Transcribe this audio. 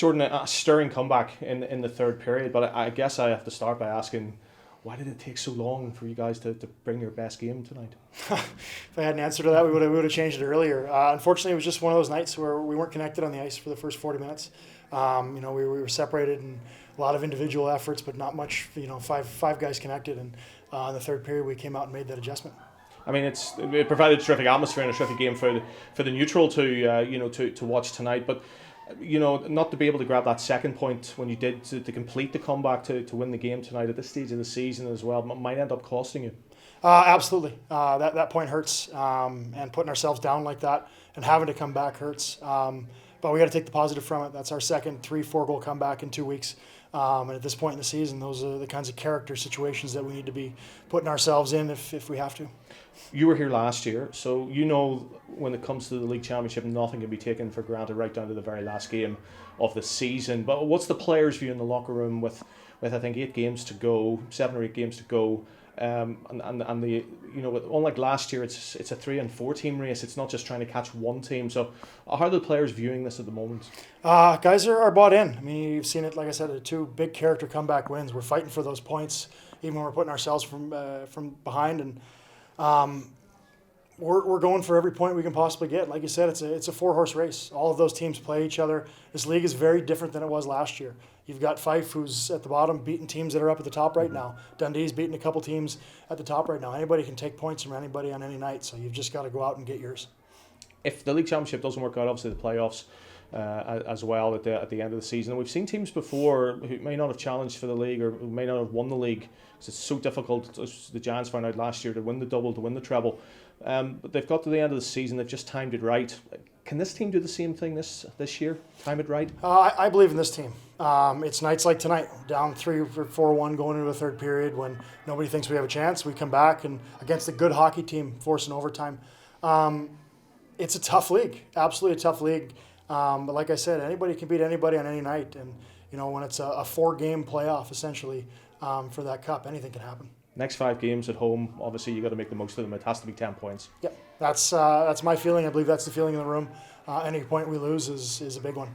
Jordan, a stirring comeback in the third period, but I guess I have to start by asking, why did it take so long for you guys to bring your best game tonight? If I had an answer to that, we would have changed it earlier. Unfortunately, it was just one of those nights where we weren't connected on the ice for the first 40 minutes. We were separated and a lot of individual efforts, but not much. Five guys connected, and in the third period, we came out and made that adjustment. I mean, it provided a terrific atmosphere and a terrific game for the neutral to watch tonight. But not to be able to grab that second point when you did to complete the comeback to win the game tonight at this stage of the season as well might end up costing you. Absolutely, that point hurts, and putting ourselves down like that and having to come back hurts. But we got to take the positive from it. That's our second 3-4 goal comeback in 2 weeks. And at this point in the season, those are the kinds of character situations that we need to be putting ourselves in if we have to. You were here last year, so when it comes to the league championship, nothing can be taken for granted right down to the very last game of the season. But what's the players' view in the locker room with I think 8 games to go, 7 or 8 games to go, and unlike last year, it's a 3 and 4 team race. It's not just trying to catch one team. So how are the players viewing this at the moment? Guys are bought in. I mean, you've seen it, like I said, 2 big character comeback wins. We're fighting for those points, even when we're putting ourselves from behind, and we're going for every point we can possibly get. Like you said, it's a 4-horse race. All of those teams play each other. This league is very different than it was last year. You've got Fife, who's at the bottom, beating teams that are up at the top right now. Dundee's beating a couple teams at the top right now. Anybody can take points from anybody on any night, so you've just got to go out and get yours. If the league championship doesn't work out, obviously the playoffs as well at the end of the season. And we've seen teams before who may not have challenged for the league or who may not have won the league because it's so difficult, as the Giants found out last year, to win the double, to win the treble. But they've got to the end of the season, they've just timed it right. Can this team do the same thing this year? Time it right? I believe in this team. It's nights like tonight, down 3 or 4-1 going into the third period when nobody thinks we have a chance. We come back and against a good hockey team, forcing overtime. It's a tough league, absolutely a tough league. But like I said, anybody can beat anybody on any night. And, when it's a 4-game playoff, essentially, for that cup, anything can happen. Next 5 games at home, obviously you got to make the most of them. It has to be 10 points. Yep, that's my feeling. I believe that's the feeling in the room. Any point we lose is a big one.